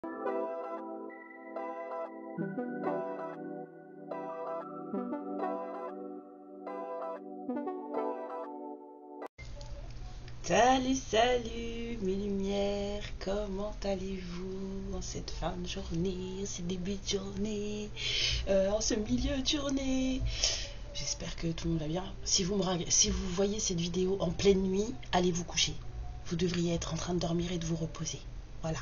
Salut, salut mes lumières, comment allez-vous en cette fin de journée, en ce début de journée, en ce milieu de journée? J'espère que tout le monde va bien. Si vous voyez cette vidéo en pleine nuit, allez vous coucher. Vous devriez être en train de dormir et de vous reposer. Voilà.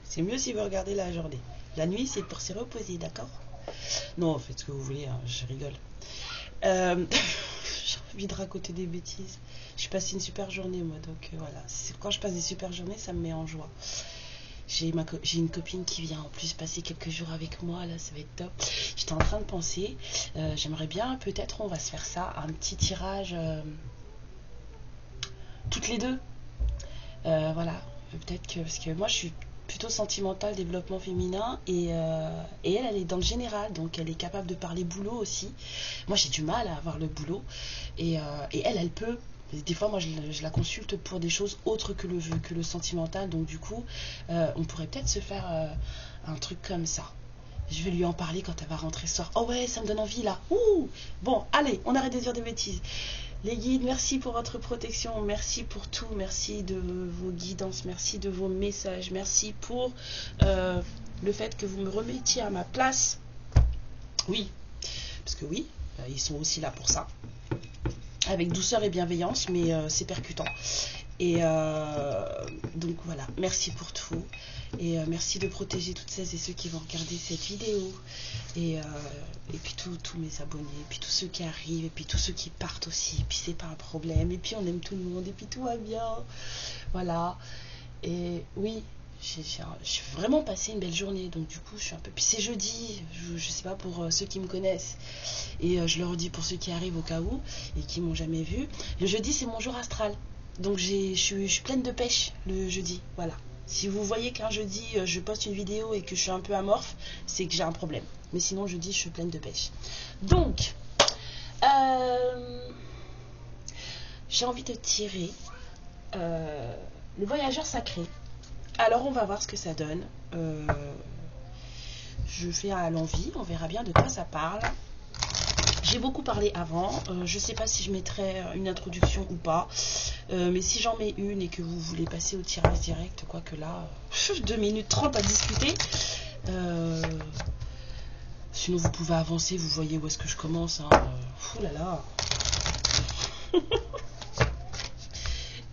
C'est mieux si vous regardez la journée. La nuit, c'est pour se reposer, d'accord? Non, faites ce que vous voulez, hein, je rigole. J'ai envie de raconter des bêtises. J'ai passé une super journée, moi, donc voilà. Quand je passe des super journées, ça me met en joie. J'ai une copine qui vient en plus passer quelques jours avec moi, là, ça va être top. J'étais en train de penser, j'aimerais bien, peut-être on va se faire ça, un petit tirage toutes les deux. Voilà, peut-être que, parce que moi je suis plutôt sentimentale, développement féminin, et elle est dans le général, donc elle est capable de parler boulot aussi. Moi j'ai du mal à avoir le boulot, et elle peut. Des fois moi je la consulte pour des choses autres que le sentimental, donc du coup on pourrait peut-être se faire un truc comme ça. Je vais lui en parler quand elle va rentrer ce soir. Oh ouais, ça me donne envie là. Ouh. Bon, allez, on arrête de dire des bêtises. Les guides, merci pour votre protection, merci pour tout, merci de vos guidances, merci de vos messages, merci pour le fait que vous me remettiez à ma place. Oui, parce que oui, ils sont aussi là pour ça. Avec douceur et bienveillance, mais c'est percutant. Et donc voilà, merci pour tout. Et merci de protéger toutes celles et ceux qui vont regarder cette vidéo. Et puis tous mes abonnés, et puis tous ceux qui arrivent, et puis tous ceux qui partent aussi. Et puis c'est pas un problème. Et puis on aime tout le monde, et puis tout va bien. Voilà. Et oui, j'ai vraiment passé une belle journée. Donc du coup, je suis un peu... Puis c'est jeudi, je sais pas pour ceux qui me connaissent. Et je le redis pour ceux qui arrivent au cas où, et qui m'ont jamais vu. Le jeudi, c'est mon jour astral. Donc je suis pleine de pêche le jeudi, voilà. Si vous voyez qu'un jeudi je poste une vidéo et que je suis un peu amorphe, c'est que j'ai un problème. Mais sinon jeudi je suis pleine de pêche. Donc, j'ai envie de tirer le voyageur sacré. Alors on va voir ce que ça donne. Je fais à l'envie, on verra bien de quoi ça parle. J'ai beaucoup parlé avant, je ne sais pas si je mettrai une introduction ou pas, mais si j'en mets une et que vous voulez passer au tirage direct, quoique là, 2 minutes 30 à discuter, sinon vous pouvez avancer, vous voyez où est-ce que je commence, hein. Ouh là là.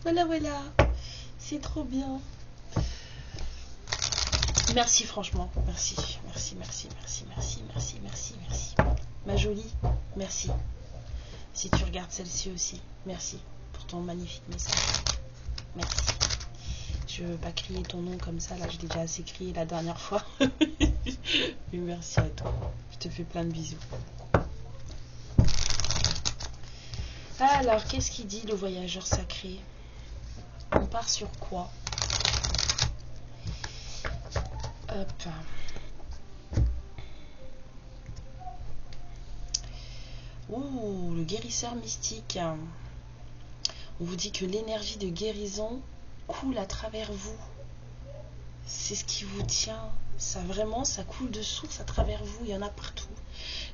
Voilà, c'est trop bien. Merci franchement, merci. Ma jolie, merci. Si tu regardes celle-ci aussi, merci pour ton magnifique message. Merci. Je ne veux pas crier ton nom comme ça, là je l'ai déjà assez crié la dernière fois. Mais merci à toi. Je te fais plein de bisous. Alors, qu'est-ce qu'il dit le voyageur sacré? On part sur quoi? Hop. Ouh, le guérisseur mystique. On vous dit que l'énergie de guérison coule à travers vous. C'est ce qui vous tient. Ça vraiment, ça coule de source à travers vous. Il y en a partout.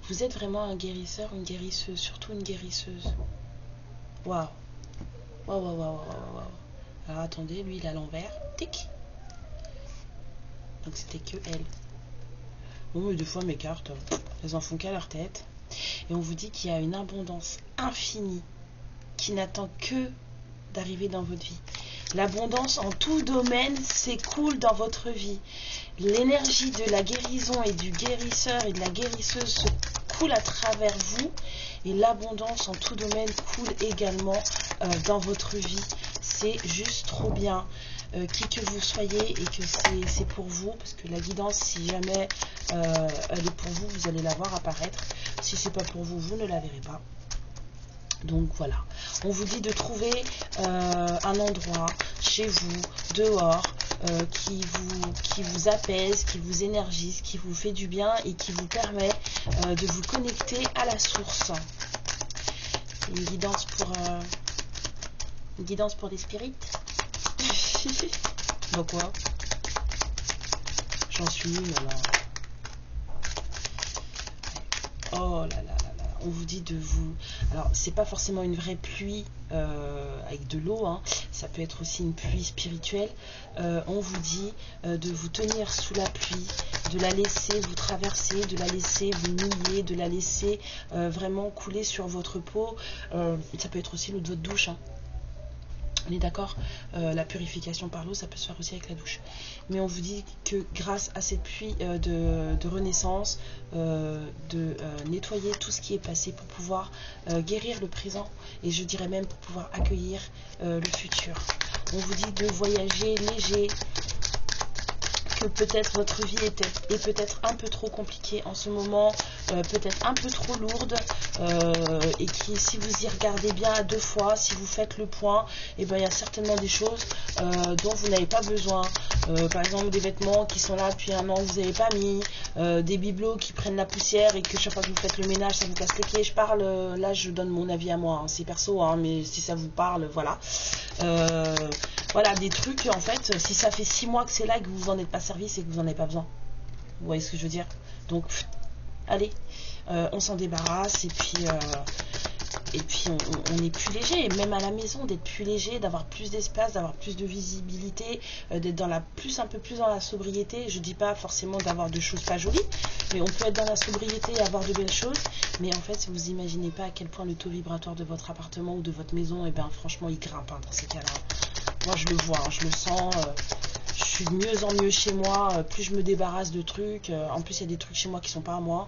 Vous êtes vraiment un guérisseur, une guérisseuse, surtout une guérisseuse. Waouh. Waouh. Alors attendez, lui il est à l'envers. Tic. Donc c'était que elle. Bon, mais des fois mes cartes, elles en font qu'à leur tête. Et on vous dit qu'il y a une abondance infinie qui n'attend que d'arriver dans votre vie. L'abondance en tout domaine s'écoule dans votre vie. L'énergie de la guérison et du guérisseur et de la guérisseuse se coule à travers vous. Et l'abondance en tout domaine coule également dans votre vie. C'est juste trop bien. Qui que vous soyez et que c'est pour vous, parce que la guidance, si jamais elle est pour vous, vous allez la voir apparaître. Si c'est pas pour vous, vous ne la verrez pas. Donc voilà, on vous dit de trouver un endroit chez vous, dehors, qui vous apaise, qui vous énergise, qui vous fait du bien et qui vous permet de vous connecter à la source. Une guidance pour les spirites. Donc quoi? J'en suis nulle là. Oh là là là là. On vous dit de vous... Alors, c'est pas forcément une vraie pluie avec de l'eau, hein. Ça peut être aussi une pluie spirituelle. On vous dit de vous tenir sous la pluie, de la laisser vous traverser, de la laisser vous mouiller, de la laisser vraiment couler sur votre peau. Ça peut être aussi l'eau de votre douche, hein. On est d'accord, la purification par l'eau, ça peut se faire aussi avec la douche. Mais on vous dit que grâce à cette pluie de renaissance, de nettoyer tout ce qui est passé pour pouvoir guérir le présent, et je dirais même pour pouvoir accueillir le futur. On vous dit de voyager léger, que peut-être votre vie est peut-être un peu trop compliquée en ce moment, peut-être un peu trop lourde, et qui, si vous y regardez bien à deux fois, si vous faites le point, et ben il y a certainement des choses dont vous n'avez pas besoin. Par exemple des vêtements qui sont là depuis un an, vous n'avez pas mis, des bibelots qui prennent la poussière et que chaque fois que vous faites le ménage, ça vous casse les pieds. Je parle, là je donne mon avis à moi, hein, c'est perso, hein, mais si ça vous parle, voilà. Voilà, des trucs, en fait, si ça fait 6 mois que c'est là et que vous vous en êtes pas servi, c'est que vous n'en avez pas besoin. Vous voyez ce que je veux dire? Donc, allez, on s'en débarrasse, et puis on est plus léger, et même à la maison, d'être plus léger, d'avoir plus d'espace, d'avoir plus de visibilité, d'être dans un peu plus dans la sobriété. Je dis pas forcément d'avoir de choses pas jolies, mais on peut être dans la sobriété et avoir de belles choses. Mais en fait, vous imaginez pas à quel point le taux vibratoire de votre appartement ou de votre maison, et ben franchement, il grimpe, hein, dans ces cas-là. Moi, je le vois, hein, je le sens. Je suis de mieux en mieux chez moi. Plus je me débarrasse de trucs. En plus, il y a des trucs chez moi qui sont pas à moi.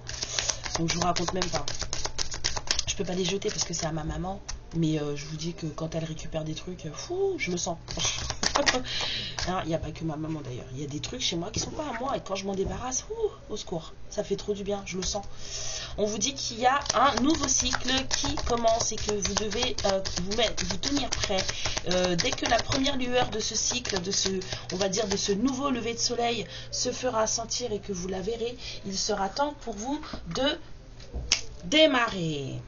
Donc, je vous raconte même pas. Je peux pas les jeter parce que c'est à ma maman. Mais je vous dis que quand elle récupère des trucs, fou, je le sens. Il n'y a pas que ma maman d'ailleurs. Il y a des trucs chez moi qui sont pas à moi. Et quand je m'en débarrasse, au secours. Ça fait trop du bien, je le sens. On vous dit qu'il y a un nouveau cycle qui commence et que vous devez vous tenir prêt. Dès que la première lueur de ce cycle, on va dire de ce nouveau lever de soleil se fera sentir et que vous la verrez, il sera temps pour vous de démarrer.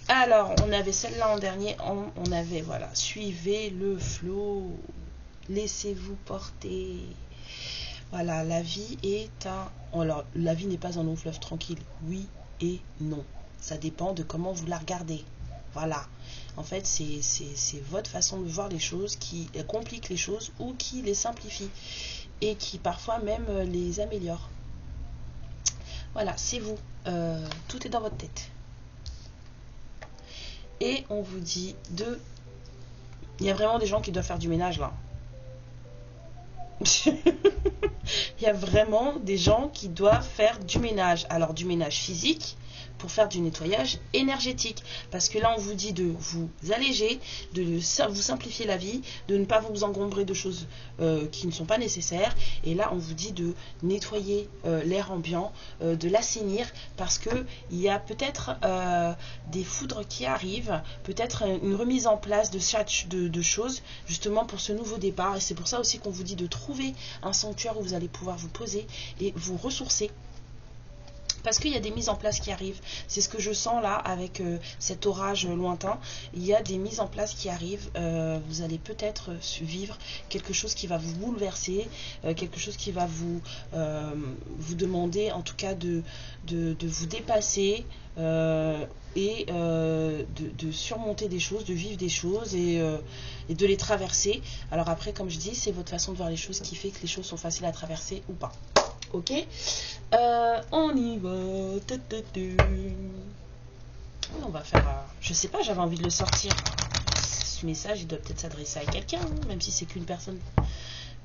Alors, on avait celle-là en dernier, on avait, voilà, suivez le flot, laissez-vous porter. Voilà, la vie est un... Alors, la vie n'est pas un long fleuve tranquille, oui et non. Ça dépend de comment vous la regardez. Voilà. En fait, c'est votre façon de voir les choses qui complique les choses ou qui les simplifie et qui parfois même les améliore. Voilà, c'est vous. Tout est dans votre tête. Et on vous dit de... Il y a vraiment des gens qui doivent faire du ménage là. Il y a vraiment des gens qui doivent faire du ménage. Alors du ménage physique pour faire du nettoyage énergétique. Parce que là on vous dit de vous alléger, de vous simplifier la vie, de ne pas vous engombrer de choses qui ne sont pas nécessaires. Et là on vous dit de nettoyer l'air ambiant, de l'assainir parce que il y a peut-être des foudres qui arrivent, peut-être une remise en place de choses justement pour ce nouveau départ. Et c'est pour ça aussi qu'on vous dit de trouver un sanctuaire où vous allez pouvoir vous poser et vous ressourcer. Parce qu'il y a des mises en place qui arrivent. C'est ce que je sens là avec cet orage lointain. Il y a des mises en place qui arrivent. Vous allez peut-être vivre quelque chose qui va vous bouleverser, quelque chose qui va vous demander en tout cas de vous dépasser et de surmonter des choses, de vivre des choses et de les traverser. Alors après, comme je dis, c'est votre façon de voir les choses qui fait que les choses sont faciles à traverser ou pas. Ok, on y va. On va faire. Je sais pas, j'avais envie de le sortir. Ce message, il doit peut-être s'adresser à quelqu'un, hein, même si c'est qu'une personne.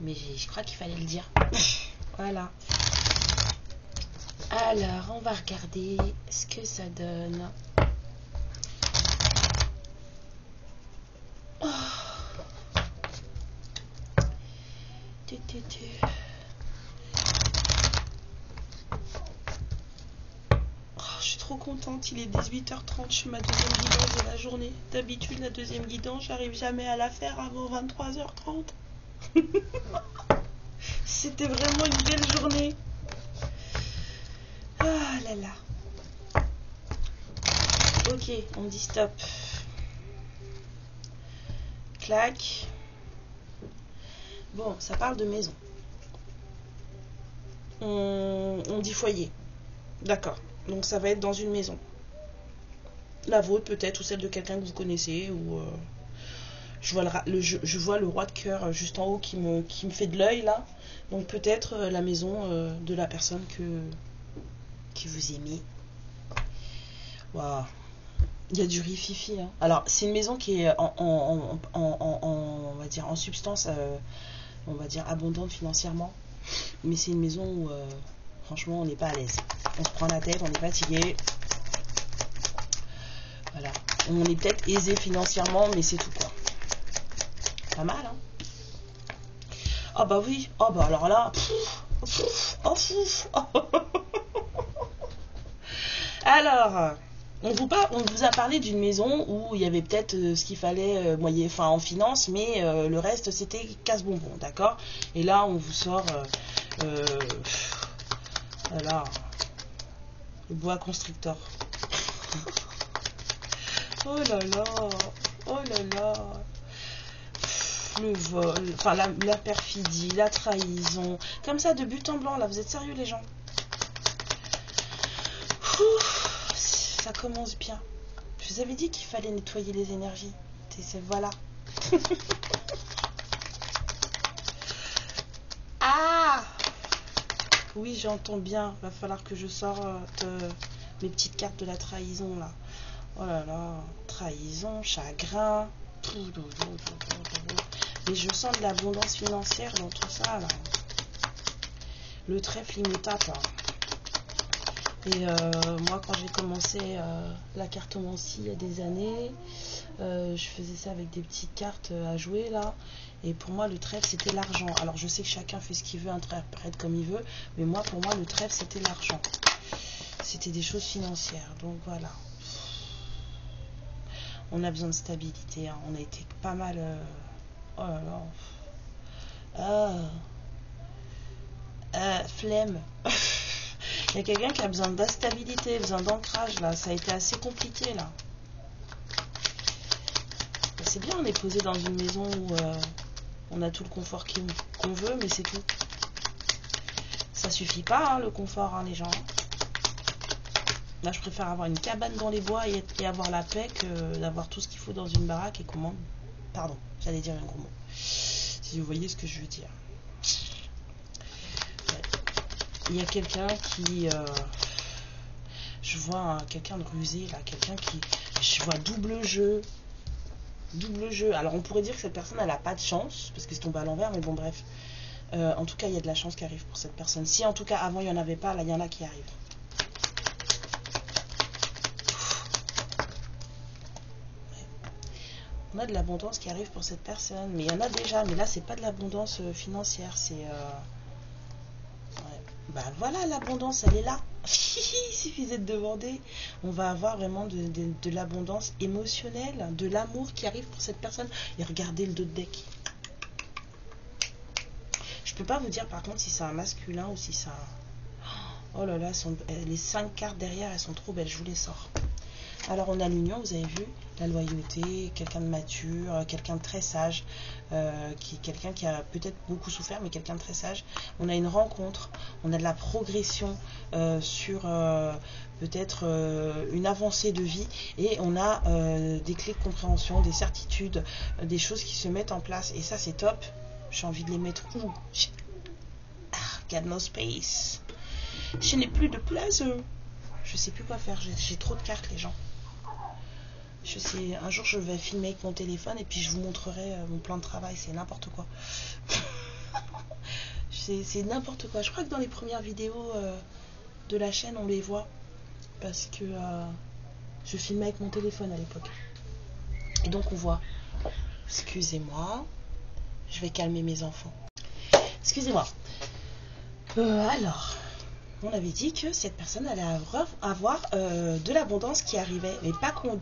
Mais je crois qu'il fallait le dire. Voilà. Alors, on va regarder ce que ça donne. Oh. Trop contente, il est 18h30, je fais ma deuxième guidance de la journée. D'habitude, la deuxième guidance, j'arrive jamais à la faire avant 23h30. C'était vraiment une belle journée. Ah là là. Ok, on dit stop. Clac. Bon, ça parle de maison. on dit foyer. D'accord. Donc ça va être dans une maison. La vôtre peut-être, ou celle de quelqu'un que vous connaissez, ou je vois le roi de cœur juste en haut qui me fait de l'œil là. Donc peut-être la maison de la personne qui vous aimez. Waouh. Il y a du riz fifi. Hein. Alors c'est une maison qui est on va dire en substance, on va dire abondante financièrement. Mais c'est une maison où franchement on n'est pas à l'aise. On se prend la tête, on est fatigué. Voilà. On est peut-être aisé financièrement, mais c'est tout quoi. Pas mal, hein. Ah bah oui. Oh bah alors là. Alors, on vous a parlé d'une maison où il y avait peut-être ce qu'il fallait en finance, mais le reste c'était casse-bonbon, d'accord? Et là, on vous sort voilà, le boa constrictor. Oh là là, oh là là. Le vol, enfin la perfidie, la trahison, comme ça de but en blanc, là, vous êtes sérieux les gens? Ça commence bien. Je vous avais dit qu'il fallait nettoyer les énergies. Voilà. Ah oui, j'entends bien. Va falloir que je sorte mes petites cartes de la trahison là. Oh là là, trahison, chagrin. Mais je sens de l'abondance financière dans tout ça là. Le trèfle il me tape là. Et moi quand j'ai commencé la cartomancie il y a des années, je faisais ça avec des petites cartes à jouer là. Et pour moi le trèfle c'était l'argent. Alors je sais que chacun fait ce qu'il veut, interprète comme il veut. Mais moi pour moi le trèfle c'était l'argent. C'était des choses financières. Donc voilà. On a besoin de stabilité. Hein. On a été pas mal... Oh là là. Flemme. Il y a quelqu'un qui a besoin d'instabilité, besoin d'ancrage là. Ça a été assez compliqué là. C'est bien, on est posé dans une maison où on a tout le confort qu'on veut, mais c'est tout. Ça suffit pas hein, le confort, hein, les gens. Là, je préfère avoir une cabane dans les bois et avoir la paix que d'avoir tout ce qu'il faut dans une baraque et comment... Pardon, j'allais dire un gros mot. Si vous voyez ce que je veux dire. Il y a quelqu'un qui... je vois hein, quelqu'un de rusé, là. Quelqu'un qui... Je vois double jeu. Double jeu. Alors, on pourrait dire que cette personne, elle n'a pas de chance, parce que c'est tombé à l'envers, mais bon, bref. En tout cas, il y a de la chance qui arrive pour cette personne. Si, en tout cas, avant, il n'y en avait pas, là, il y en a qui arrivent. On a de l'abondance qui arrive pour cette personne, mais il y en a déjà, mais là c'est pas de l'abondance financière, c'est ouais. Bah voilà, l'abondance elle est là. Il suffisait de demander. On va avoir vraiment de l'abondance émotionnelle, de l'amour qui arrive pour cette personne. Et regardez le dos de deck. Je peux pas vous dire par contre si c'est un masculin ou si c'est un... Oh là là, les 5 cartes derrière elles sont trop belles, je vous les sors. Alors on a l'union, vous avez vu, la loyauté, quelqu'un de mature, quelqu'un de très sage, quelqu'un qui a peut-être beaucoup souffert, mais quelqu'un de très sage. On a une rencontre, on a de la progression sur peut-être une avancée de vie, et on a des clés de compréhension, des certitudes, des choses qui se mettent en place, et ça c'est top. J'ai envie de les mettre où? God no space. Je n'ai plus de place. Je sais plus quoi faire, j'ai trop de cartes les gens. Je sais, un jour je vais filmer avec mon téléphone et puis je vous montrerai mon plan de travail, c'est n'importe quoi. C'est n'importe quoi. Je crois que dans les premières vidéos de la chaîne on les voit parce que je filmais avec mon téléphone à l'époque. Et donc on voit. Excusez-moi, je vais calmer mes enfants. Excusez-moi. Alors... On avait dit que cette personne allait avoir de l'abondance qui arrivait, mais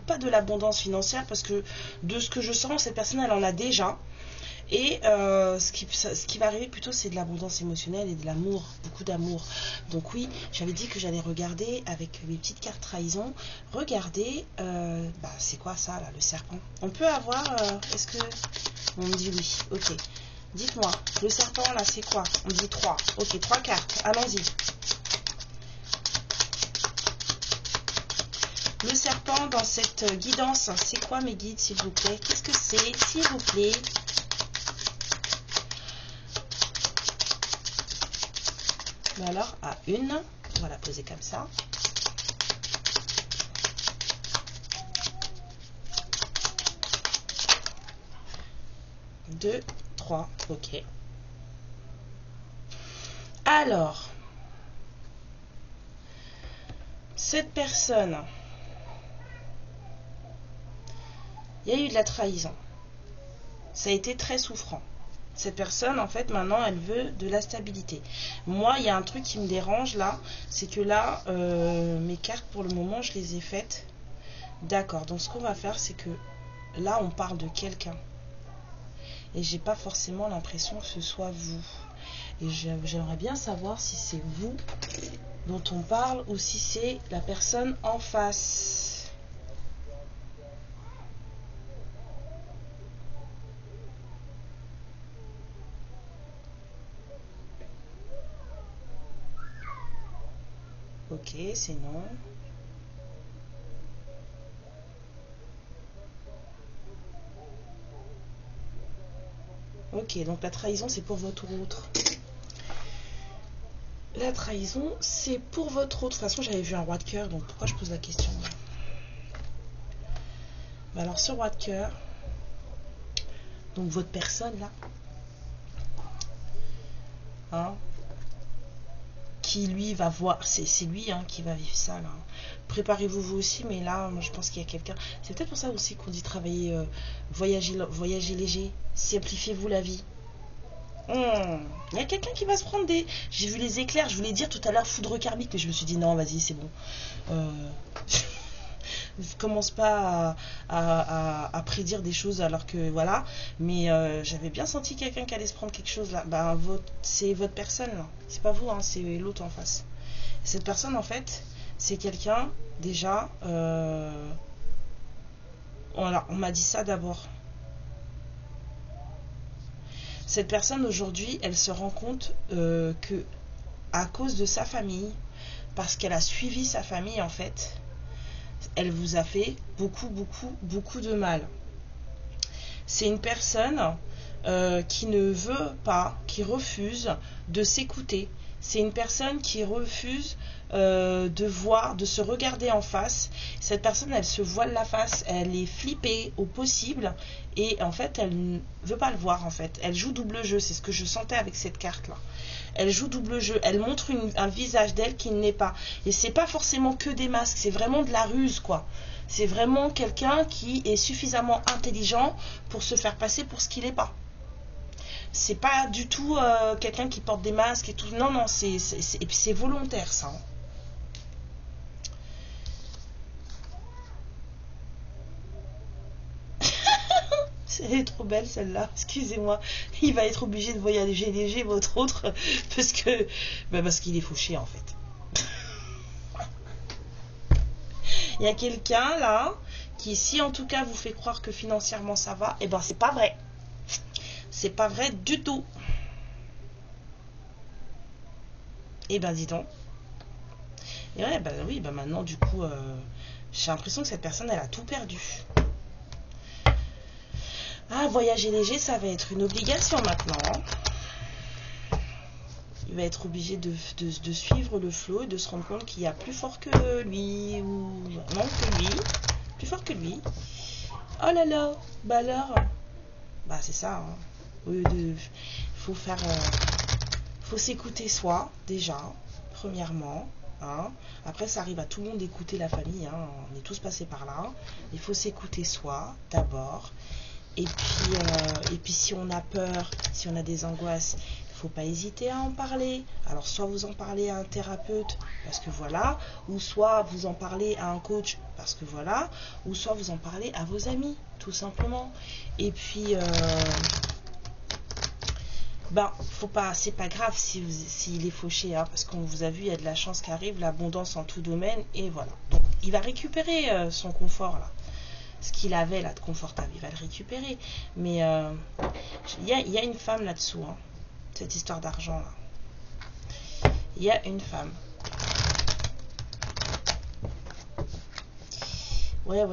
pas de l'abondance financière, parce que de ce que je sens, cette personne elle en a déjà. Et ce qui va arriver plutôt, c'est de l'abondance émotionnelle et de l'amour, beaucoup d'amour. Donc oui, j'avais dit que j'allais regarder avec mes petites cartes trahison. Regardez, c'est quoi ça là, le serpent? On peut avoir, est-ce que... On me dit oui, ok. Dites-moi, le serpent là, c'est quoi? On dit 3. Ok, 3 cartes. Allons-y. Le serpent dans cette guidance, c'est quoi mes guides, s'il vous plaît? Qu'est-ce que c'est, s'il vous plaît? Alors, à une, on va la poser comme ça. Deux, 3, ok. Alors, cette personne, il y a eu de la trahison. Ça a été très souffrant. Cette personne, en fait, maintenant, elle veut de la stabilité. Moi, il y a un truc qui me dérange, là. C'est que là, mes cartes, pour le moment, je les ai faites. D'accord. Donc, ce qu'on va faire, c'est que là, on parle de quelqu'un. Et j'ai pas forcément l'impression que ce soit vous. Et j'aimerais bien savoir si c'est vous dont on parle ou si c'est la personne en face. Ok, c'est non. Ok, donc la trahison, c'est pour votre autre. La trahison, c'est pour votre autre. De toute façon, j'avais vu un roi de cœur, donc pourquoi je pose la question? Bah alors, ce roi de cœur, donc votre personne là, hein, qui lui va voir, c'est lui hein, qui va vivre ça là. Préparez-vous vous aussi, mais là, moi, je pense qu'il y a quelqu'un. C'est peut-être pour ça aussi qu'on dit travailler, voyager léger, simplifiez-vous la vie. Il y a quelqu'un qui va se prendre des... J'ai vu les éclairs, je voulais dire tout à l'heure foudre karmique, mais je me suis dit non, vas-y, c'est bon. Je commence pas à prédire des choses alors que voilà, mais j'avais bien senti quelqu'un qui allait se prendre quelque chose là. Ben, c'est votre personne là, c'est pas vous, hein, c'est l'autre en face. Cette personne en fait, c'est quelqu'un déjà. Voilà, on m'a dit ça d'abord. Cette personne aujourd'hui, elle se rend compte que à cause de sa famille, parce qu'elle a suivi sa famille en fait, elle vous a fait beaucoup de mal. C'est une personne qui ne veut pas, qui refuse de s'écouter. C'est une personne qui refuse de voir, de se regarder en face. Cette personne, elle se voile la face, elle est flippée au possible et en fait, elle ne veut pas le voir en fait. Elle joue double jeu, c'est ce que je sentais avec cette carte-là. Elle joue double jeu, elle montre un visage d'elle qui n'est pas. Et c'est pas forcément que des masques, c'est vraiment de la ruse quoi. C'est vraiment quelqu'un qui est suffisamment intelligent pour se faire passer pour ce qu'il n'est pas. C'est pas du tout quelqu'un qui porte des masques et tout. Non, non, et puis c'est volontaire ça. Elle est trop belle celle-là, excusez-moi. Il va être obligé de voyager léger votre autre parce qu'il est fauché en fait. Il y a quelqu'un là qui, si en tout cas vous fait croire que financièrement ça va, et ben c'est pas vrai. C'est pas vrai du tout. Et ben dis donc. Et ouais, ben oui, ben maintenant du coup, j'ai l'impression que cette personne elle a tout perdu. Ah, voyager léger, ça va être une obligation maintenant. Il va être obligé de suivre le flot et de se rendre compte qu'il y a plus fort que lui, ou non que lui, plus fort que lui. Oh là là, bah alors, bah c'est ça. Hein. Faut faire, faut s'écouter soi déjà, premièrement. Hein. Après, ça arrive à tout le monde d'écouter la famille. Hein. On est tous passés par là. Il faut s'écouter soi d'abord. Et puis si on a peur, si on a des angoisses, il ne faut pas hésiter à en parler. Alors soit vous en parlez à un thérapeute, parce que voilà, ou soit vous en parlez à un coach, parce que voilà, ou soit vous en parlez à vos amis, tout simplement. Et puis, faut pas, c'est pas grave s'il est fauché, hein, parce qu'on vous a vu, il y a de la chance qui arrive, l'abondance en tout domaine, et voilà. Donc il va récupérer son confort là. ce qu'il avait là de confortable, il va le récupérer. Mais il y a une femme là-dessous, hein, cette histoire d'argent là. Il y a une femme. Ouais.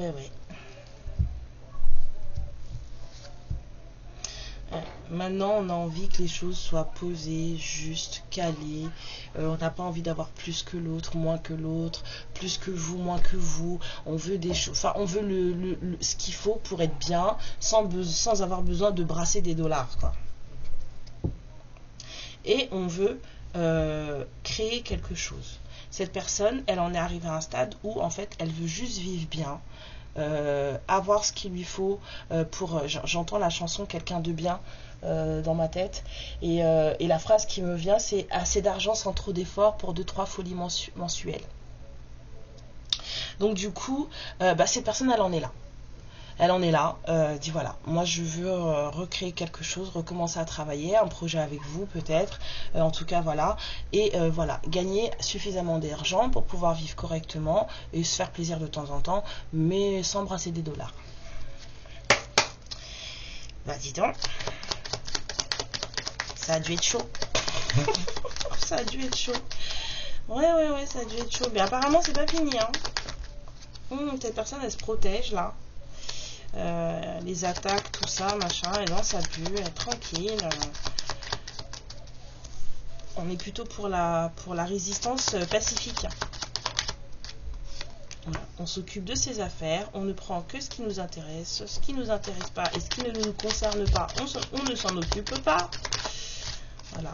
Maintenant, on a envie que les choses soient posées, justes, calées. On n'a pas envie d'avoir plus que l'autre, moins que l'autre, plus que vous, moins que vous. On veut des choses, enfin, on veut ce qu'il faut pour être bien, sans avoir besoin de brasser des dollars, quoi. Et on veut créer quelque chose. Cette personne, elle en est arrivée à un stade où, en fait, elle veut juste vivre bien. Avoir ce qu'il lui faut pour j'entends la chanson quelqu'un de bien dans ma tête et la phrase qui me vient c'est assez d'argent sans trop d'efforts pour 2-3 folies mensuelles. Donc du coup cette personne elle en est là, dit voilà, moi je veux recréer quelque chose, recommencer à travailler, un projet avec vous peut-être, en tout cas voilà, et voilà, gagner suffisamment d'argent pour pouvoir vivre correctement et se faire plaisir de temps en temps, mais sans brasser des dollars. Bah dis donc, ça a dû être chaud. Ça a dû être chaud. Ouais, ça a dû être chaud, mais apparemment c'est pas fini, hein. Cette personne elle se protège là. Les attaques, tout ça, machin, et non, ça pue, elle est tranquille. On est plutôt pour la résistance pacifique. Voilà. On s'occupe de ses affaires, on ne prend que ce qui nous intéresse, ce qui ne nous intéresse pas et ce qui ne nous concerne pas, on ne s'en occupe pas. Voilà.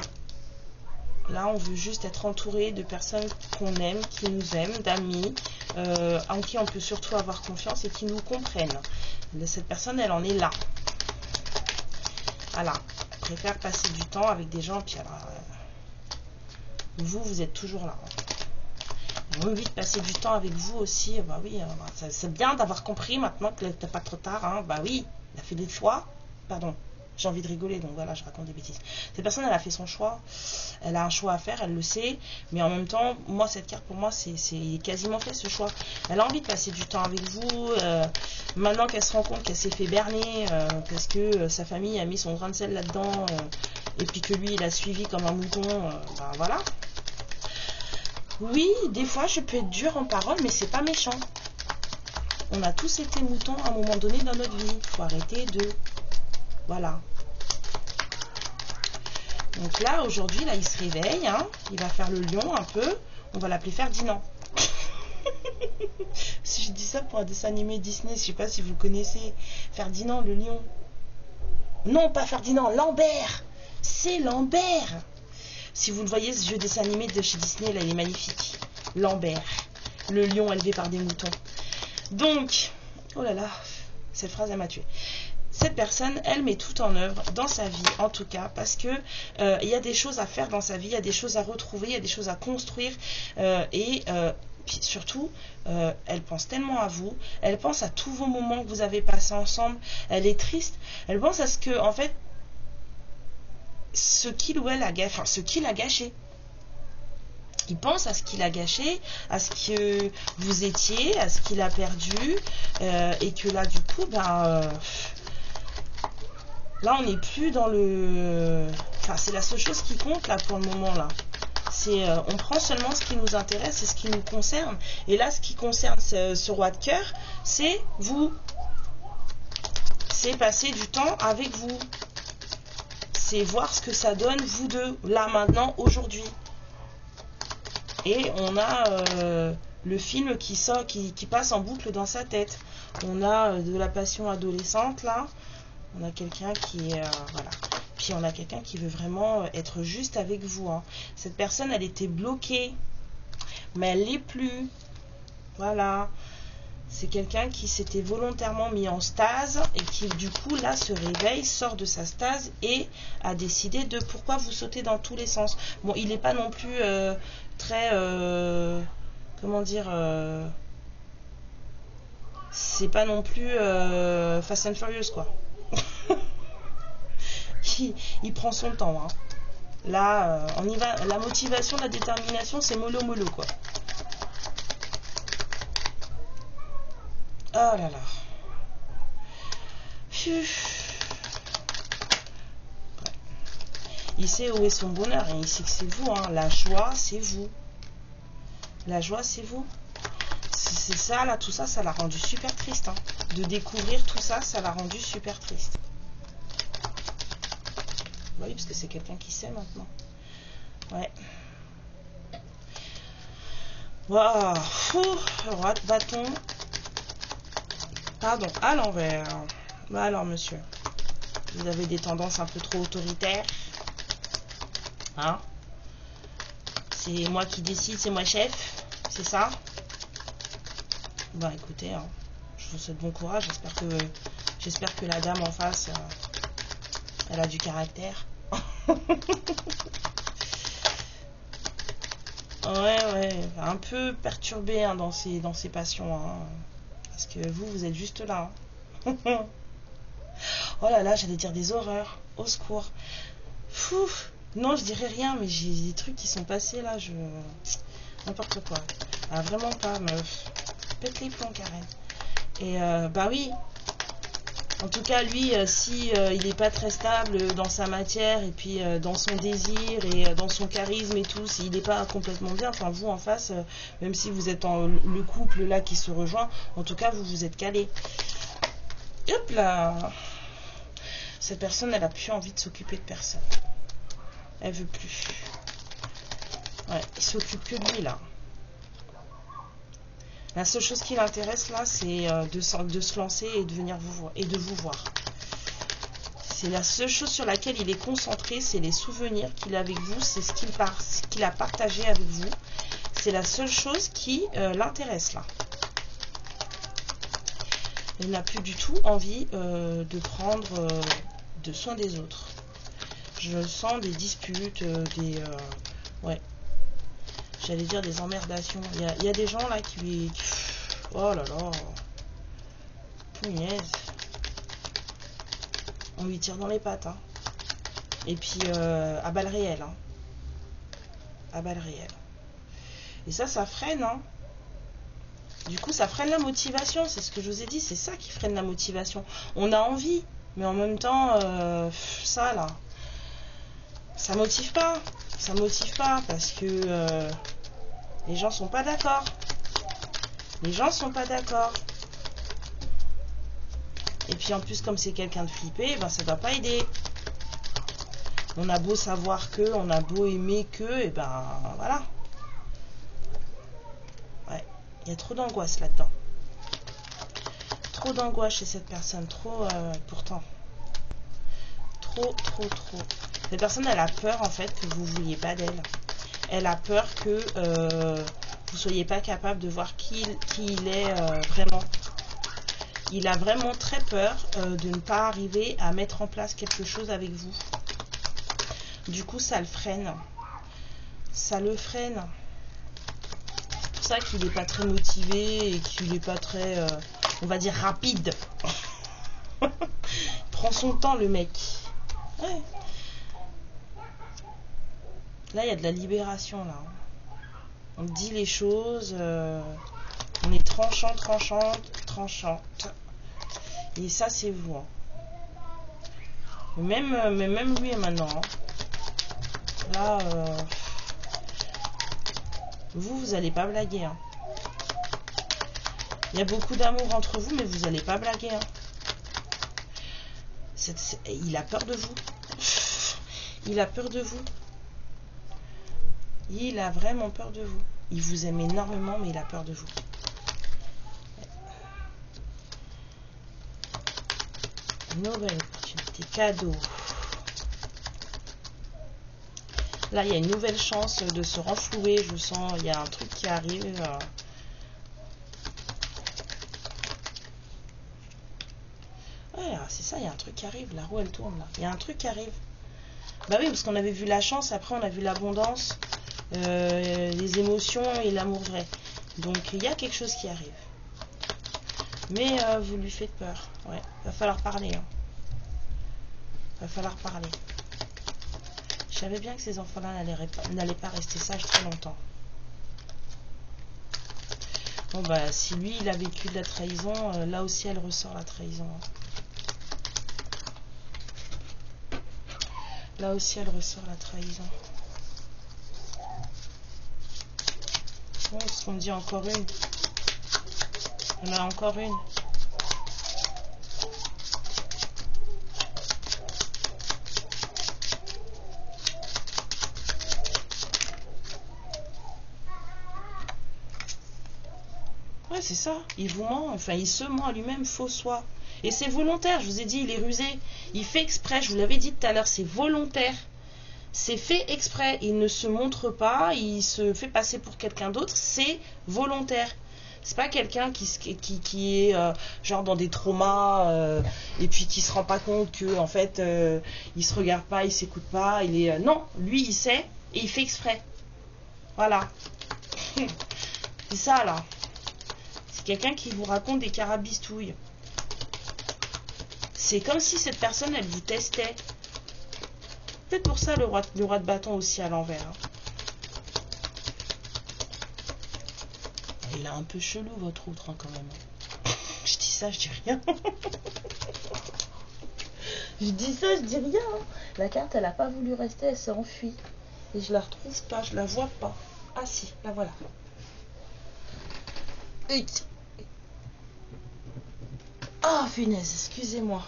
Là, on veut juste être entouré de personnes qu'on aime, qui nous aiment, d'amis, en qui on peut surtout avoir confiance et qui nous comprennent. Cette personne, elle en est là. Voilà. Elle préfère passer du temps avec des gens. Puis alors, vous êtes toujours là. J'ai envie de passer du temps avec vous aussi. Bah oui, c'est bien d'avoir compris maintenant que t'es pas trop tard. Hein. Bah oui, il a fait des choix. Pardon. J'ai envie de rigoler, donc voilà, je raconte des bêtises. Cette personne, elle a fait son choix. Elle a un choix à faire, elle le sait. Mais en même temps, moi, cette carte, pour moi, c'est quasiment fait, ce choix. Elle a envie de passer du temps avec vous. Maintenant qu'elle se rend compte qu'elle s'est fait berner, parce que sa famille a mis son grain de sel là-dedans, et puis que lui, il a suivi comme un mouton, ben voilà. Oui, des fois, je peux être dure en parole, mais c'est pas méchant. On a tous été moutons à un moment donné dans notre vie. Il faut arrêter de... Voilà. Donc là, aujourd'hui, là, il se réveille. Hein, il va faire le lion un peu. On va l'appeler Ferdinand. Si je dis ça pour un dessin animé Disney, je sais pas si vous connaissez. Ferdinand, le lion. Non, pas Ferdinand, Lambert. C'est Lambert. Si vous le voyez, ce jeu dessin animé de chez Disney, là, il est magnifique. Lambert. Le lion élevé par des moutons. Donc, oh là là, cette phrase, elle m'a tué. Cette personne, elle met tout en œuvre dans sa vie, en tout cas, parce que il y a des choses à faire dans sa vie, il y a des choses à retrouver, il y a des choses à construire, et puis surtout, elle pense tellement à vous, elle pense à tous vos moments que vous avez passés ensemble, elle est triste, elle pense à ce que, en fait, ce qu'il ou elle a gâché, enfin, ce qu'il a gâché. Il pense à ce qu'il a gâché, à ce que vous étiez, à ce qu'il a perdu, et que là, du coup, là, on n'est plus dans le... Enfin, c'est la seule chose qui compte, là, pour le moment, là. C'est, on prend seulement ce qui nous intéresse et ce qui nous concerne. Et là, ce qui concerne ce roi de cœur, c'est vous. C'est passer du temps avec vous. C'est voir ce que ça donne, vous deux, là, maintenant, aujourd'hui. Et on a le film qui passe en boucle dans sa tête. On a de la passion adolescente, là. On a quelqu'un qui est... voilà. Puis on a quelqu'un qui veut vraiment être juste avec vous. Hein. Cette personne, elle était bloquée. Mais elle l'est plus. Voilà. C'est quelqu'un qui s'était volontairement mis en stase et qui, du coup, là, se réveille, sort de sa stase et a décidé de pourquoi vous sautez dans tous les sens. Bon, il n'est pas non plus très... comment dire... c'est pas non plus Fast and Furious, quoi. il prend son temps. Hein. Là, on y va. La motivation, la détermination, c'est mollo mollo, quoi. Oh là là. Il sait où est son bonheur et il sait que c'est vous. Hein. La joie, c'est vous. La joie, c'est vous. C'est ça, là, tout ça, ça l'a rendu super triste. Hein. De découvrir tout ça, ça l'a rendu super triste. Oui, parce que c'est quelqu'un qui sait maintenant. Ouais. Waouh. Roi de bâton. Pardon, à l'envers. Bah alors, monsieur. Vous avez des tendances un peu trop autoritaires. Hein? C'est moi qui décide, c'est moi chef. C'est ça? Bah écoutez, hein, je vous souhaite bon courage. J'espère que la dame en face, elle a du caractère. Ouais, un peu perturbé hein, dans ses passions. Hein, parce que vous êtes juste là. Hein. Oh là là, j'allais dire des horreurs. Au secours. Fouf. Non, je dirais rien, mais j'ai des trucs qui sont passés là. N'importe quoi. Ah, vraiment pas, meuf. Pète les plombs, Karen. Et bah oui. En tout cas, lui, si il n'est pas très stable dans sa matière et puis dans son désir et dans son charisme et tout, s'il n'est pas complètement bien, enfin vous en face, même si vous êtes le couple là qui se rejoint, en tout cas vous vous êtes calé. Hop là. Cette personne, elle a plus envie de s'occuper de personne. Elle veut plus. Ouais, il s'occupe que de lui là. La seule chose qui l'intéresse là, c'est de se lancer et de venir vous voir et de vous voir. C'est la seule chose sur laquelle il est concentré, c'est les souvenirs qu'il a avec vous, c'est ce qu'il a partagé avec vous. C'est la seule chose qui l'intéresse là. Il n'a plus du tout envie de prendre de soin des autres. Je sens des disputes, ouais. J'allais dire des emmerdations. Il y a des gens là qui... Oh là là. Punaise. On lui tire dans les pattes. Hein. Et puis à balles réelles. Hein. À balles réelles. Et ça freine. Hein. Du coup, ça freine la motivation. C'est ce que je vous ai dit. C'est ça qui freine la motivation. On a envie. Mais en même temps, ça là. Ça motive pas. Ça motive pas parce que... les gens sont pas d'accord. Les gens sont pas d'accord. Et puis en plus, comme c'est quelqu'un de flippé, ben ça doit pas aider. On a beau savoir que, on a beau aimer que, et ben voilà. Ouais, il y a trop d'angoisse là-dedans. Trop d'angoisse chez cette personne, trop pourtant. Trop. Cette personne, elle a peur en fait que vous ne vouliez pas d'elle. Elle a peur que vous ne soyez pas capable de voir qui il est vraiment. Il a vraiment très peur de ne pas arriver à mettre en place quelque chose avec vous. Du coup, ça le freine. Ça le freine. C'est pour ça qu'il n'est pas très motivé et qu'il n'est pas très, on va dire, rapide. Il prend son temps, le mec. Ouais. Là, il y a de la libération, là. On dit les choses. On est tranchante. Et ça, c'est vous. Hein. Mais même lui, maintenant. Hein. Là, vous allez pas blaguer. Hein. Il y a beaucoup d'amour entre vous, mais vous allez pas blaguer. Hein. Il a peur de vous. Il a peur de vous. Il a vraiment peur de vous. Il vous aime énormément, mais il a peur de vous. Nouvelle opportunité, cadeau. Là, il y a une nouvelle chance de se renflouer. Je sens, il y a un truc qui arrive. Ouais, c'est ça, il y a un truc qui arrive. La roue, elle tourne là. Il y a un truc qui arrive. Bah oui, parce qu'on avait vu la chance, après on a vu l'abondance, les émotions et l'amour vrai. Donc il y a quelque chose qui arrive. Mais vous lui faites peur. Ouais, va falloir parler. Hein. Va falloir parler. Je savais bien que ces enfants-là n'allaient pas rester sages très longtemps. Bon bah si lui il a vécu de la trahison, là aussi elle ressort la trahison. Hein. Là aussi, elle ressort la trahison. Bon, ce qu'on dit encore une. On a encore une. Ouais, c'est ça. Il vous ment. Enfin, il se ment à lui-même, faux soi. Et c'est volontaire. Je vous ai dit, il est rusé. Il fait exprès. Je vous l'avais dit tout à l'heure, c'est volontaire. C'est fait exprès. Il ne se montre pas. Il se fait passer pour quelqu'un d'autre. C'est volontaire. C'est pas quelqu'un qui est genre dans des traumas et puis qui se rend pas compte que en fait il se regarde pas, il s'écoute pas. Il est non, lui il sait et il fait exprès. Voilà. C'est ça là. C'est quelqu'un qui vous raconte des carabistouilles. C'est comme si cette personne, elle vous testait. Peut-être pour ça le roi de bâton aussi à l'envers. Hein. Il est un peu chelou votre outre hein, quand même. Je dis ça, je dis rien. Je dis ça, je dis rien. Hein. La carte, elle n'a pas voulu rester, elle s'est enfuie. Et je la retrouve pas, je la vois pas. Ah si, la voilà. Ah, punaise, excusez-moi.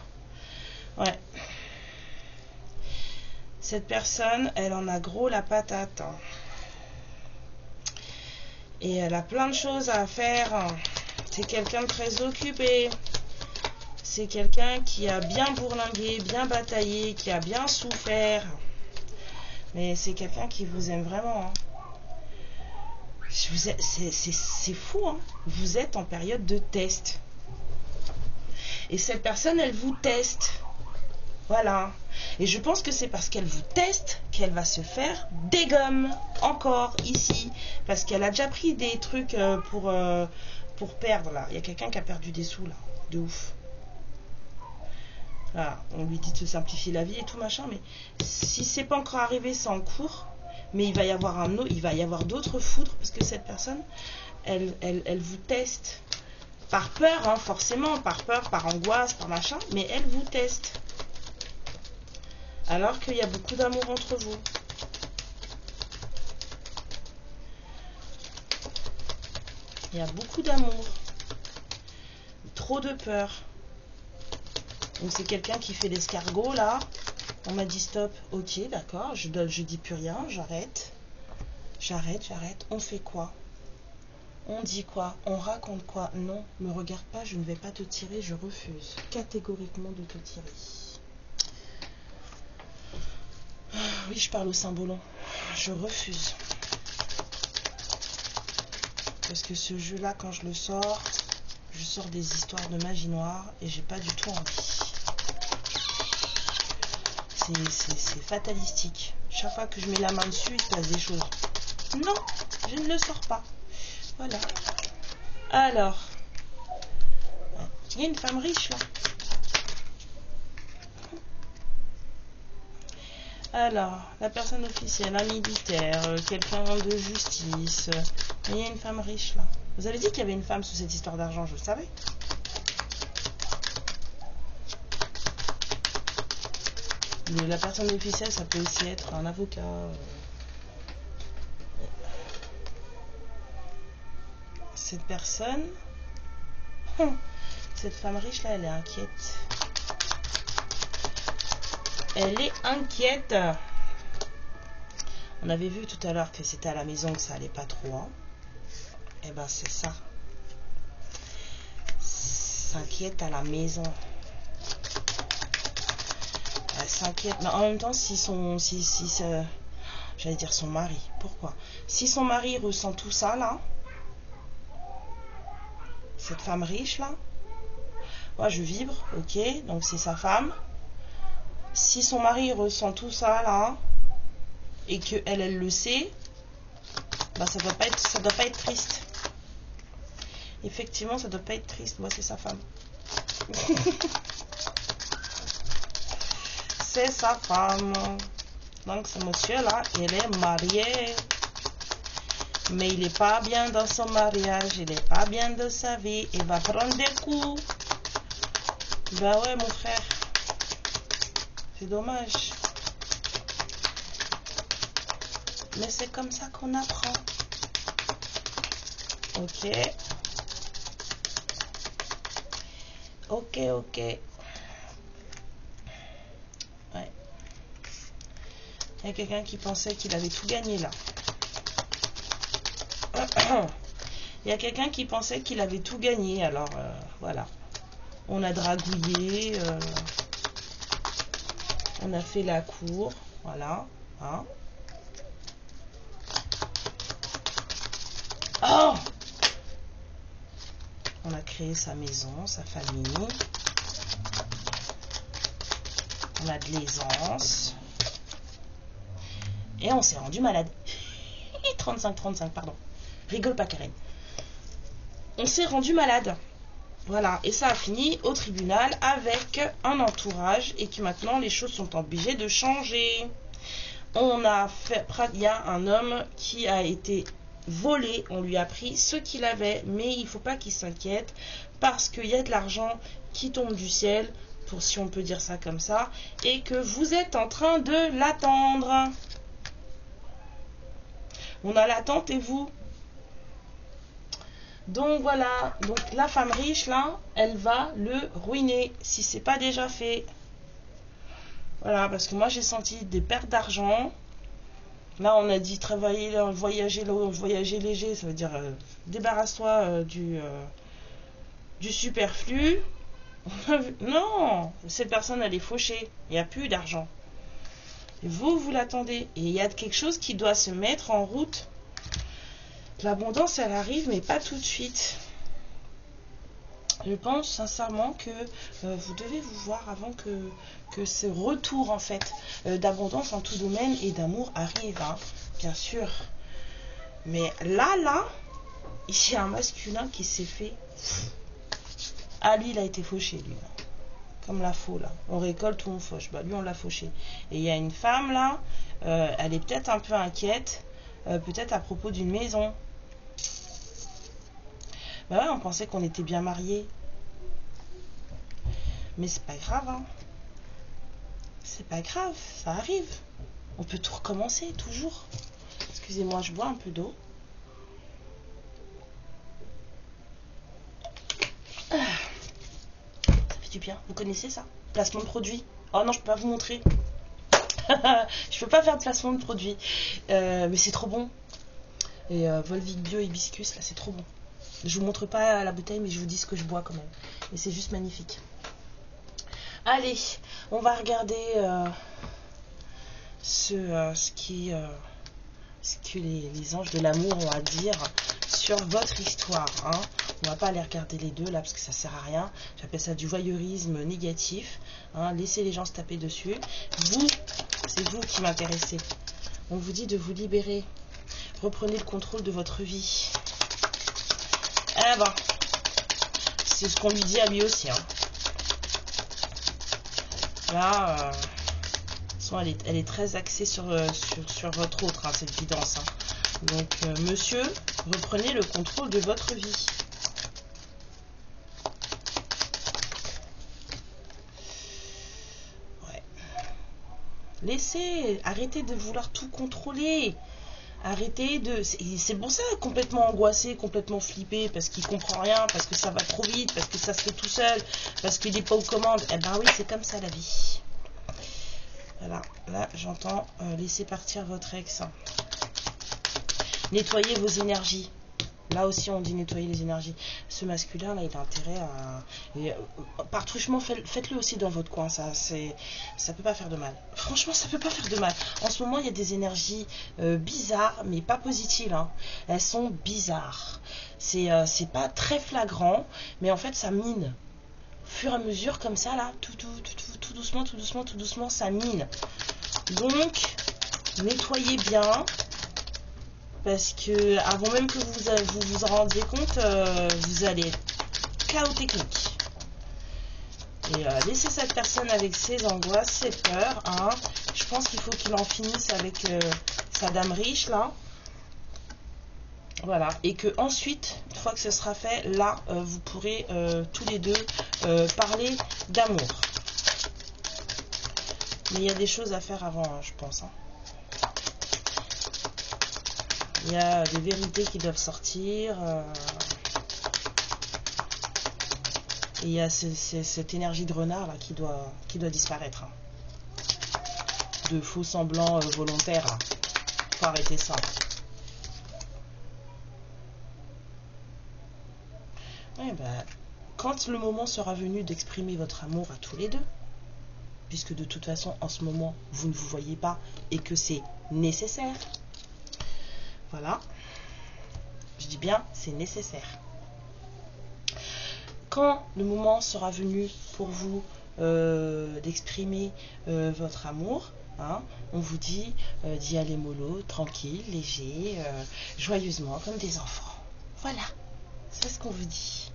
Ouais. Cette personne, elle en a gros la patate. Hein. Et elle a plein de choses à faire. Hein. C'est quelqu'un de très occupé. C'est quelqu'un qui a bien bourlingué, bien bataillé, qui a bien souffert. Mais c'est quelqu'un qui vous aime vraiment. Hein. C'est fou. Hein. Vous êtes en période de test. Et cette personne, elle vous teste. Voilà. Et je pense que c'est parce qu'elle vous teste qu'elle va se faire des gommes. Encore, ici. Parce qu'elle a déjà pris des trucs pour perdre, là. Il y a quelqu'un qui a perdu des sous, là. De ouf. Voilà. On lui dit de se simplifier la vie et tout, machin. Mais si c'est pas encore arrivé, c'est en cours. Mais il va y avoir d'autres foudres. Parce que cette personne, elle vous teste. Par peur, hein, forcément, par peur, par angoisse, par machin, mais elle vous teste. Alors qu'il y a beaucoup d'amour entre vous. Il y a beaucoup d'amour. Trop de peur. Donc c'est quelqu'un qui fait l'escargot, là. On m'a dit stop. Ok, d'accord, je dis plus rien, j'arrête. J'arrête. On fait quoi ? On dit quoi? On raconte quoi? Non, me regarde pas, je ne vais pas te tirer, je refuse catégoriquement de te tirer. Oui, je parle au Saint-Bolon. Je refuse. Parce que ce jeu-là, quand je le sors, je sors des histoires de magie noire et j'ai pas du tout envie. C'est fatalistique. Chaque fois que je mets la main dessus, il se passe des choses. Non, je ne le sors pas. Voilà. Alors, il y a une femme riche là. Alors, la personne officielle, un militaire, quelqu'un de justice. Il y a une femme riche là. Vous avez dit qu'il y avait une femme sous cette histoire d'argent, je le savais. La personne officielle, ça peut aussi être un avocat. Cette personne, cette femme riche là, elle est inquiète. Elle est inquiète. On avait vu tout à l'heure que c'était à la maison que ça allait pas trop. Hein. Et ben c'est ça. S'inquiète à la maison. Elle s'inquiète. Mais en même temps, j'allais dire son mari. Pourquoi? Si son mari ressent tout ça là. Cette femme riche là, moi je vibre, ok, donc c'est sa femme. Si son mari ressent tout ça là, et que elle le sait, bah ça doit pas être triste. Effectivement, ça doit pas être triste. Moi c'est sa femme. C'est sa femme. Donc ce monsieur là, il est marié. Mais il n'est pas bien dans son mariage, il n'est pas bien dans sa vie, il va prendre des coups. Bah ouais mon frère, c'est dommage. mais c'est comme ça qu'on apprend. Ok. Ok, ok. Ouais. Il y a quelqu'un qui pensait qu'il avait tout gagné là. Il y a quelqu'un qui pensait qu'il avait tout gagné. Alors, voilà. On a dragouillé. On a fait la cour. Voilà. Hein. Oh! On a créé sa maison, sa famille. On a de l'aisance. Et on s'est rendu malade. 35, pardon. Rigole pas, Karen. On s'est rendu malade. Voilà. Et ça a fini au tribunal avec un entourage et que maintenant les choses sont obligées de changer. On a fait... Il y a un homme qui a été volé. On lui a pris ce qu'il avait. Mais il ne faut pas qu'il s'inquiète parce qu'il y a de l'argent qui tombe du ciel, pour si on peut dire ça comme ça, et que vous êtes en train de l'attendre. On a l'attente et vous. Donc voilà, donc la femme riche là, elle va le ruiner si c'est pas déjà fait. Voilà, parce que moi j'ai senti des pertes d'argent. Là on a dit travailler, voyager léger, ça veut dire débarrasse-toi du superflu. Non, cette personne elle est fauchée, il n'y a plus d'argent. Vous l'attendez. Et il y a quelque chose qui doit se mettre en route. L'abondance, elle arrive, mais pas tout de suite. Je pense sincèrement que vous devez vous voir avant que ce retour, en fait, d'abondance en tout domaine et d'amour arrive, hein, bien sûr. Mais là, il y a un masculin qui s'est fait... Ah, lui, il a été fauché, lui. Comme la faux, là. On récolte ou on fauche. Bah, lui, on l'a fauché. Et il y a une femme, là, elle est peut-être un peu inquiète, peut-être à propos d'une maison. Bah ouais, on pensait qu'on était bien mariés. Mais c'est pas grave, hein. C'est pas grave, ça arrive. On peut tout recommencer, toujours. Excusez-moi, je bois un peu d'eau. Ça fait du bien. Vous connaissez ça? Placement de produit. Oh non, je peux pas vous montrer. Je peux pas faire de placement de produit. Mais c'est trop bon. Et Volvic Bio Hibiscus, là, c'est trop bon. Je vous montre pas la bouteille, mais je vous dis ce que je bois quand même. Et c'est juste magnifique. Allez, on va regarder ce que les anges de l'amour ont à dire sur votre histoire. Hein. On va pas aller regarder les deux là parce que ça sert à rien. J'appelle ça du voyeurisme négatif. Hein. Laissez les gens se taper dessus. Vous, c'est vous qui m'intéressez. On vous dit de vous libérer. Reprenez le contrôle de votre vie. Eh ben, c'est ce qu'on lui dit à lui aussi. Hein. Là, elle est très axée sur votre autre, hein, cette vidance. Hein. Donc, monsieur, reprenez le contrôle de votre vie. Ouais. Arrêtez de vouloir tout contrôler. Arrêtez de... C'est pour ça, complètement angoissé, complètement flippé, parce qu'il comprend rien, parce que ça va trop vite, parce que ça se fait tout seul, parce qu'il n'est pas aux commandes. Eh ben oui, c'est comme ça la vie. Voilà, là j'entends laisser partir votre ex. Nettoyez vos énergies. Là aussi on dit nettoyer les énergies. Ce masculin là il a intérêt à... par truchement faites-le aussi dans votre coin. Ça peut pas faire de mal. Franchement ça peut pas faire de mal. En ce moment il y a des énergies bizarres mais pas positives. Hein. Elles sont bizarres. C'est pas très flagrant mais en fait ça mine. Au fur et à mesure comme ça là, tout doucement ça mine. Donc nettoyez bien. Parce que avant même que vous vous en rendiez compte, vous allez être chaos technique. Et laissez cette personne avec ses angoisses, ses peurs. Hein. Je pense qu'il faut qu'il en finisse avec sa dame riche là. Voilà. Et que ensuite, une fois que ce sera fait, là, vous pourrez tous les deux parler d'amour. Mais il y a des choses à faire avant, hein, je pense. Hein. Il y a des vérités qui doivent sortir. Et il y a cette énergie de renard là qui doit disparaître. Hein. De faux semblants volontaires. Là. Faut arrêter ça. Ouais, bah, quand le moment sera venu d'exprimer votre amour à tous les deux, puisque de toute façon en ce moment vous ne vous voyez pas et que c'est nécessaire. Voilà. Je dis bien, c'est nécessaire. Quand le moment sera venu pour vous d'exprimer votre amour, hein, on vous dit d'y aller mollo, tranquille, léger, joyeusement, comme des enfants. Voilà, c'est ce qu'on vous dit.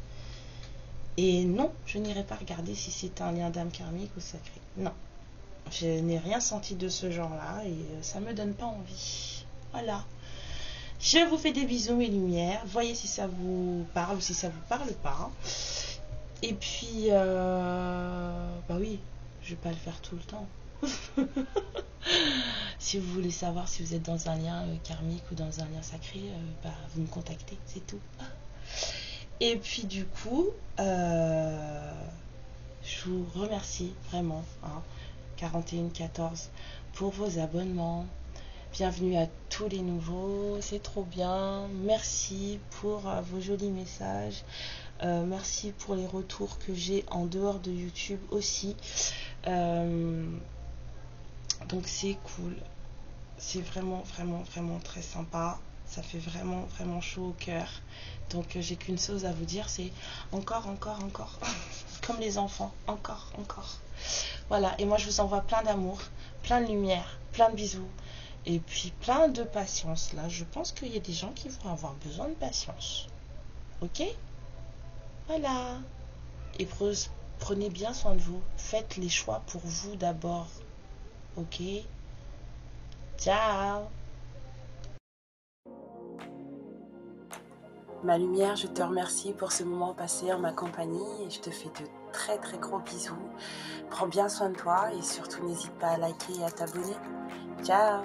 Et non, je n'irai pas regarder si c'est un lien d'âme karmique ou sacré. Non, je n'ai rien senti de ce genre-là et ça me donne pas envie. Voilà. Je vous fais des bisous mes lumières. Voyez si ça vous parle ou si ça vous parle pas. Et puis, bah oui, je vais pas le faire tout le temps. Si vous voulez savoir si vous êtes dans un lien karmique ou dans un lien sacré, bah vous me contactez, c'est tout. Et puis du coup, je vous remercie vraiment, hein, 4114 pour vos abonnements. Bienvenue à tous les nouveaux, c'est trop bien. Merci pour vos jolis messages. Merci pour les retours que j'ai en dehors de YouTube aussi. Donc c'est cool. C'est vraiment, vraiment, vraiment très sympa. Ça fait vraiment, vraiment chaud au cœur. Donc j'ai qu'une chose à vous dire, c'est encore, encore, encore. Comme les enfants, encore, encore. Voilà, et moi je vous envoie plein d'amour, plein de lumière, plein de bisous. Et puis plein de patience. Là, je pense qu'il y a des gens qui vont avoir besoin de patience. Ok? Voilà. Et prenez bien soin de vous. Faites les choix pour vous d'abord. Ok? Ciao! Ma lumière, je te remercie pour ce moment passé en ma compagnie et je te fais de très très gros bisous. Prends bien soin de toi et surtout n'hésite pas à liker et à t'abonner. Ciao!